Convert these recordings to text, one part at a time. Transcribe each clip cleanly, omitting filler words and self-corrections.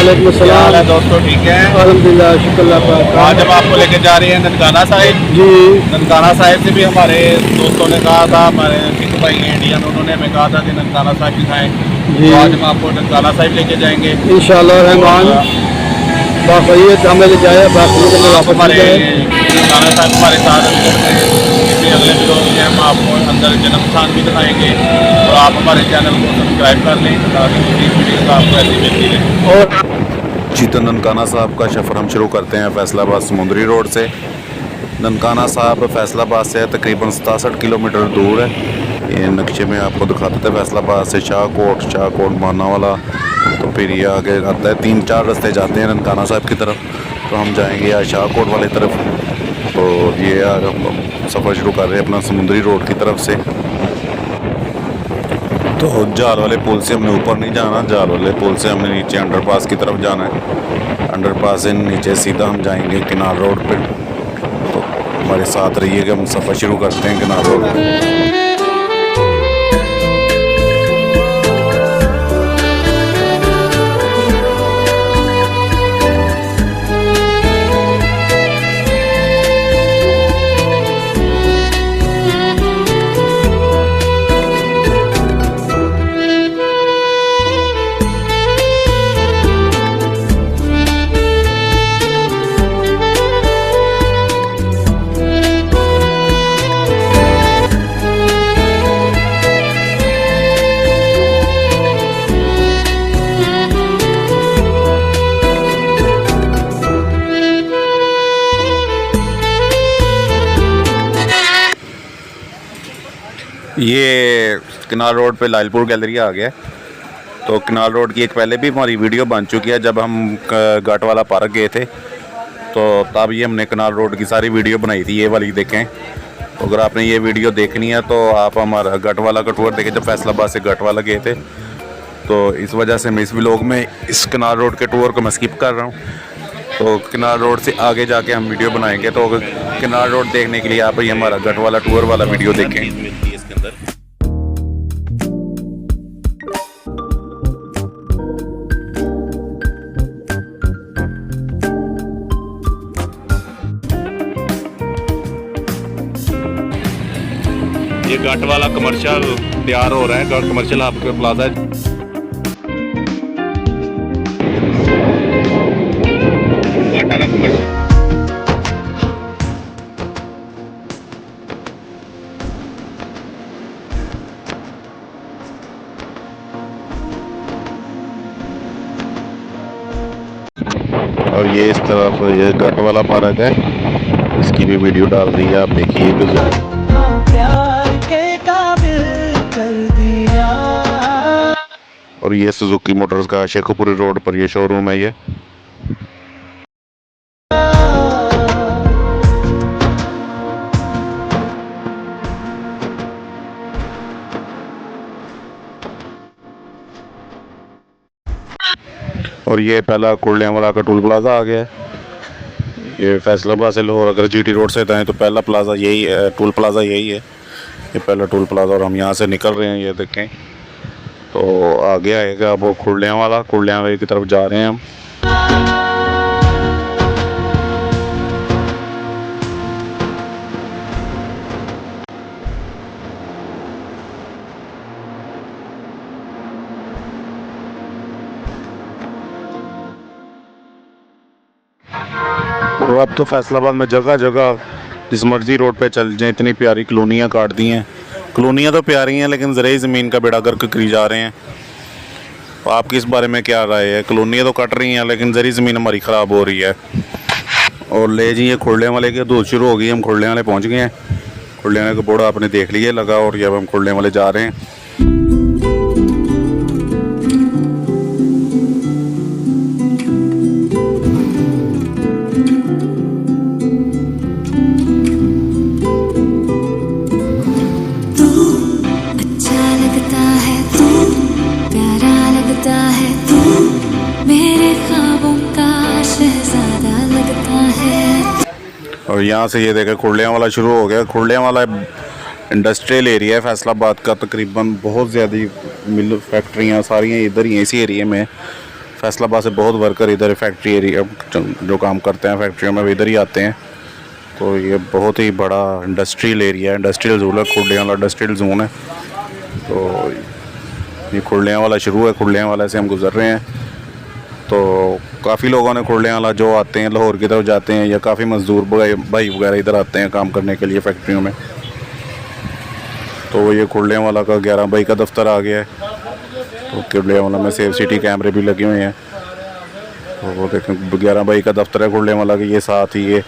वालेकुम सलाम। दोस्तों ठीक है, अल्हम्दुलिल्लाह, शुक्र अल्लाह का। आज हम आपको लेके जा रहे हैं ननकाना साहिब। जी ननकाना साहिब से भी हमारे दोस्तों ने कहा था, हमारे सिख भाई हैं इंडियन, उन्होंने हमें कहा था कि ननकाना साहिब दिखाएं। जी। तो आज हम आपको ननकाना साहिब लेके जाएंगे इंशाअल्लाह रहमान। बाखैरियत हमें ले जाए, बाखैरियत में वापस हमारे ले जाए। ननकाना साहिब हमारे साथ किसी अगले वीडियो में हम आपको अंदर जन्म स्थान भी दिखाएंगे। और आप हमारे चैनल को सब्सक्राइब कर लें ताकि इस वीडियो का आपको ऐसी मिलती रहे। और जी तो ननकाना साहब का सफ़र हम शुरू करते हैं फैसलाबाद समुंदरी रोड से। ननकाना साहब फैसलाबाद से तकरीबन 67 किलोमीटर दूर है। ये नक्शे में आपको दिखाते थे, फैसलाबाद से शाहकोट मानावाला, तो फिर ये आगे आता है। 3-4 रास्ते जाते हैं ननकाना साहब की तरफ, तो हम जाएंगे आज शाहकोट वाली तरफ। तो ये आज हम सफ़र शुरू कर रहे हैं अपना समुंदरी रोड की तरफ से। तो जाल वाले पुल से हमने ऊपर नहीं जाना, जाल वाले पुल से हमने नीचे अंडरपास की तरफ जाना है। अंडरपास से नीचे सीधा हम जाएंगे किनार रोड पे। तो हमारे साथ रहिए कि हम सफ़र शुरू करते हैं किनार रोड पे। ये किनार रोड पे लालपुर गैलरी आ गया। तो किनार रोड की एक पहले भी हमारी वीडियो बन चुकी है, जब हम घाट वाला पार्क गए थे, तो तब ये हमने किनार रोड की सारी वीडियो बनाई थी, ये वाली देखें। तो अगर आपने ये वीडियो देखनी है तो आप हमारा घाट वाला का टूर देखें, जब फैसलाबाद से घाट वाला गए थे। तो इस वजह से मैं इस व्लॉग में इस किनार रोड के टूर को मैं स्किप कर रहा हूँ। तो किनार रोड से आगे जाके हम वीडियो बनाएंगे। तो अगर किनार रोड देखने के लिए आप ही हमारा घाट वाला टूर वाला वीडियो देखें। ये घाट वाला कमर्शियल तैयार हो रहा है, कमर्शियल आपका प्लाजा है। और ये इस तरफ ये घाट वाला पार्क है, इसकी भी वीडियो डाल दी है, आप देखिए गुजर। और ये सुजुकी मोटर्स का शेखोपुरी रोड पर ये शोरूम है ये। और ये पहला कुर्लियांवाला का टोल प्लाजा आ गया है। ये फैसलाबाद से लाहौर अगर जीटी रोड से जाएँ तो पहला प्लाजा यही है, टोल प्लाजा यही है, ये पहला टोल प्लाजा। और हम यहाँ से निकल रहे हैं, ये देखें। तो आगे आएगा वो कुर्लियांवाला की तरफ जा रहे हैं हम। और अब तो फैसलाबाद में जगह जगह जिस मर्जी रोड पे चल जाए, इतनी प्यारी कॉलोनियाँ काट दी हैं। कॉलोनियाँ तो प्यारी हैं, लेकिन ज़राई ज़मीन का बेड़ा गर्क करी जा रहे हैं। तो आपकी इस बारे में क्या राय है? कॉलोनियाँ तो कट रही हैं, लेकिन ज़राई ज़मीन हमारी ख़राब हो रही है। और ले जी ये खुरलियांवाले की धूल शुरू हो गई, हम खुरलियांवाले पहुँच गए हैं। खुरलियांवाले का बोर्ड आपने देख लिया लगा, और ये अब हम खुरलियांवाले जा रहे हैं। और यहाँ से ये देखें खुरलियांवाला शुरू हो गया। खुरलियांवाला इंडस्ट्रियल एरिया है फैसलाबाद का, तकरीबन बहुत ज़्यादा मिल फैक्ट्रियाँ सारी इधर ही इसी एरिया में। फैसलाबाद से बहुत वर्कर इधर फैक्ट्री एरिया जो काम करते हैं फैक्ट्रियों में, वो इधर ही आते हैं। तो ये बहुत ही बड़ा इंडस्ट्रियल एरिया है, इंडस्ट्रियल जोन है, खुर्लियाँ वाला इंडस्ट्रियल जोन है। तो ये खुर्लियाँ वाला शुरू है, खुर्लियाँ वाला से हम गुज़र रहे हैं। तो काफ़ी लोगों ने खुर्लियाँ वाला जो आते हैं लाहौर की तरफ जाते हैं, या काफ़ी मज़दूर भाई वगैरह इधर आते हैं काम करने के लिए फैक्ट्रियों में। तो ये खुर्लियाँ वाला का 11 मई का दफ्तर आ गया है। तो खुर्लियाँ वाला में सेफ सिटी कैमरे भी लगे हुए हैं। तो वो देखें 11 मई का दफ्तर है खुर्लियाँ वाला के, ये साथ ही ये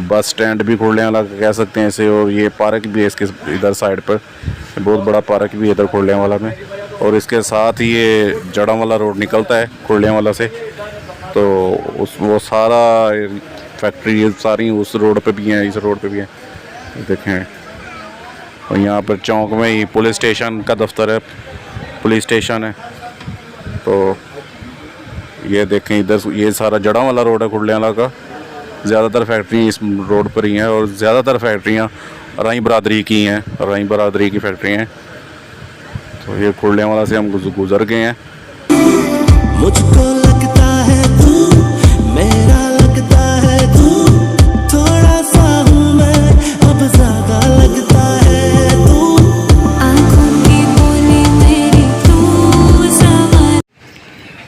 बस स्टैंड भी खुर्लियाँ वाला कह सकते हैं इसे, और ये पार्क भी है इसके इधर साइड पर, बहुत बड़ा पार्क भी है इधर खुर्लियाँ वाला में। और इसके साथ ही ये जड़ा वाला रोड निकलता है खुर्लियाँ वाला से। तो वो सारा फैक्ट्री सारी उस रोड पे भी हैं, इस रोड पे भी हैं, देखें। और यहाँ पर चौक में ही पुलिस स्टेशन का दफ्तर है, पुलिस स्टेशन है। तो ये देखें इधर ये सारा जड़ा वाला रोड है खुर्लियाँ वाला का। ज़्यादातर फैक्ट्री इस रोड पर ही हैं, और ज़्यादातर फैक्ट्रियाँ राई बरादरी की हैं, राई बरादरी की फैक्ट्री हैं। तो ये खुर्लियाँ वाला से हम गुज़र गए हैं। मुझको लगता है तू मेरा, लगता है तू थोड़ा सा हूँ मैं, अब ज़्यादा लगता है तू, आँखों की बोली मेरी तू समझ।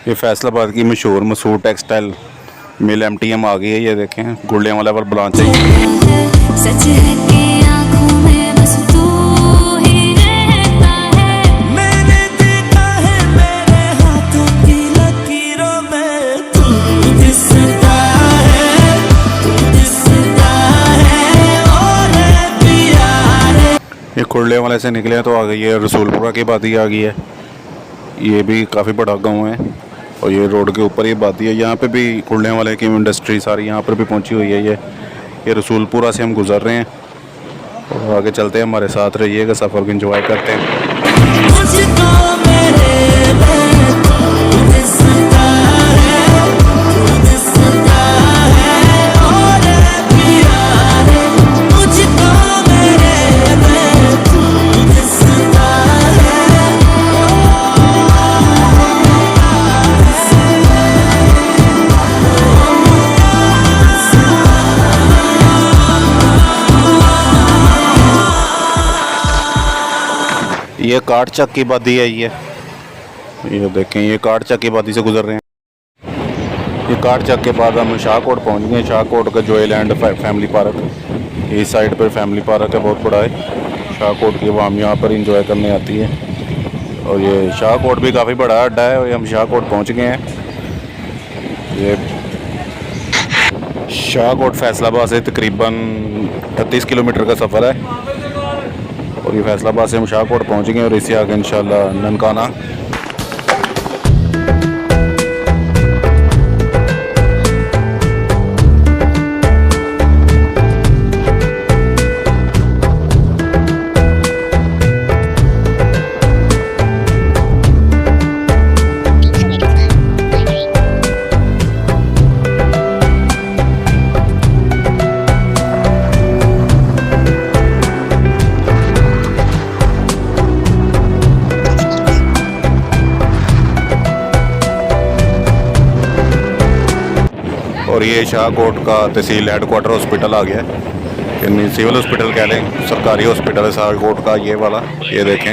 ये फैसलाबाद की मशहूर मसूर टेक्सटाइल मिल MTM आ गई है। ये देखें खुर्लियाँ वाला पर ब्रांच है। सच है कि आँखों में बस तू ही रहता है, मैंने देखा है मेरे हाथों की लकीरों में तू दिसता है, तू दिसता है और है प्यारे। ये खुर्लियाँ वाले से निकले हैं तो आ गई है रसूलपुरा की बादी आ गई है। ये भी काफ़ी बड़ा गांव है, और ये रोड के ऊपर ही बादी है। यहाँ पे भी खुर्लियाँ वाले की इंडस्ट्री सारी यहाँ पर भी पहुँची हुई है। ये रसूलपुरा से हम गुज़र रहे हैं, और आगे चलते हैं, हमारे साथ रहिएगा, सफ़र को एंजॉय करते हैं। मुझको मेरे में तू दिसता है, तू दिसता है और है प्यारे, मुझको मेरे में तू दिसता है। ये काट चक की बादी है। ये देखें ये काट चक की बादी से गुजर रहे हैं। ये काट चक के बाद हम शाहकोट पहुंच गए। शाहकोट का जॉयलैंड फैमिली पार्क, इस साइड पर फैमिली पार्क है, बहुत बड़ा है शाहकोट की, वो हम यहाँ पर इंजॉय करने आती है। और ये शाहकोट भी काफ़ी बड़ा अड्डा है, और हम शाहकोट पहुँच गए हैं। ये शाहकोट फैसलाबाद से तकरीबन 38 किलोमीटर का सफ़र है। और ये फैसलाबाद से हम शाहकोट पहुँच गए, और इससे आगे इंशाल्लाह ननकाना। और ये शाहकोट का तहसील हेडक्वार्टर हॉस्पिटल आ गया है, सिविल हॉस्पिटल कह लें, सरकारी हॉस्पिटल है शाहकोट का ये वाला। ये देखें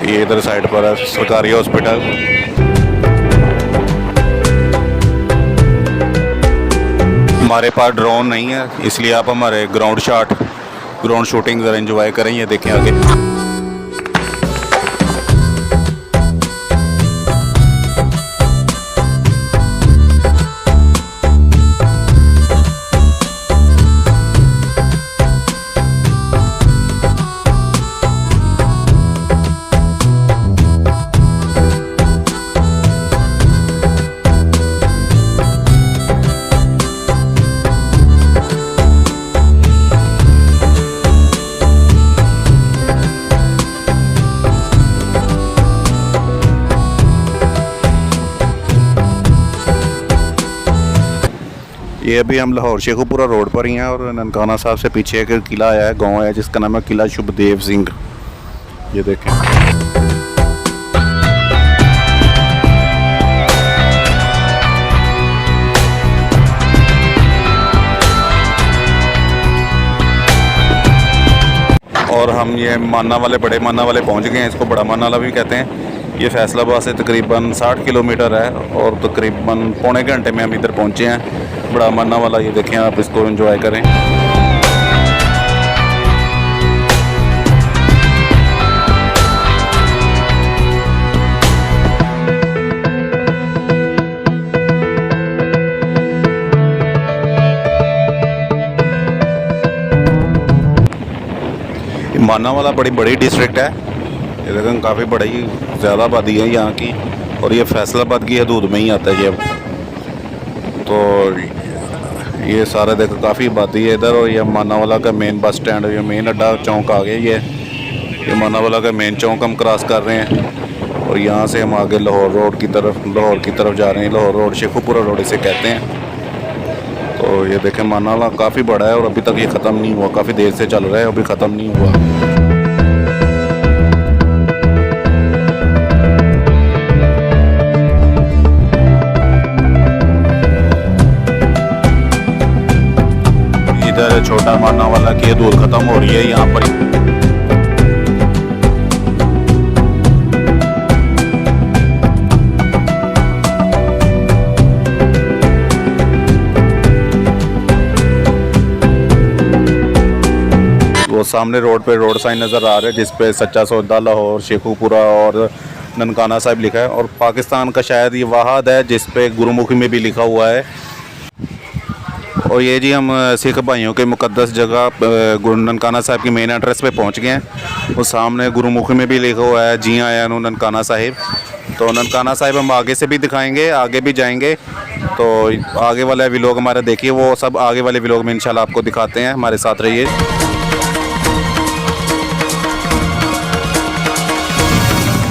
ये इधर साइड पर है सरकारी हॉस्पिटल। हमारे पास ड्रोन नहीं है, इसलिए आप हमारे ग्राउंड शूटिंग ज़रा एंजॉय करें। ये देखें आगे। ये अभी हम लाहौर शेखुपुरा रोड पर ही हैं, और ननकाना साहब से पीछे एक किला आया है, गांव है जिसका नाम है किला शुभदेव सिंह। ये देखें और हम ये माना वाले, बड़े माना वाले पहुंच गए हैं। इसको बड़ा माना वाला भी कहते हैं। ये फैसलाबाद से तकरीबन 60 किलोमीटर है और तकरीबन पौने घंटे में हम इधर पहुंचे हैं। बड़ा माना वाला ये देखें, आप इसको एंजॉय करें। माना वाला बड़ी बड़ी डिस्ट्रिक्ट है, ये देखें काफ़ी बड़ी ज़्यादा आबादी है यहाँ की, और ये फैसलाबाद की हदूद में ही आता है ये। तो ये सारा देखो काफ़ी आबादी है इधर। और ये माना वाला का मेन बस स्टैंड, ये मेन अड्डा चौक आ गया। ये माना वाला का मेन चौक हम क्रॉस कर रहे हैं और यहाँ से हम आगे लाहौर रोड की तरफ जा रहे हैं। लाहौर रोड, शेखुपुरा रोड इसे कहते हैं। तो ये देखें माना वाला काफ़ी बड़ा है और अभी तक ये ख़त्म नहीं हुआ, काफ़ी देर से चल रहा है, अभी ख़त्म नहीं हुआ। इधर छोटा माना वाला की दूर ख़त्म हो रही है यहाँ पर। वो सामने रोड पे रोड साइन नज़र आ रहा है जिस पे सच्चा सौदा लाहौर, शेखुपुरा और ननकाना साहिब लिखा है। और पाकिस्तान का शायद ये वाहद है जिस पे गुरुमुखी में भी लिखा हुआ है। और ये जी हम सिख भाइयों के मुकद्दस जगह ननकाना साहिब की मेन एड्रेस पे पहुंच गए हैं। वो सामने गुरुमुखी में भी लिखा हुआ है जी आया ननकाना साहिब। तो ननकाना साहिब हम आगे से भी दिखाएंगे, आगे भी जाएंगे। तो आगे वाला व्लॉग हमारा देखिए, वो सब आगे वाले व्लॉग में इंशाल्लाह आपको दिखाते हैं। हमारे साथ रहिए।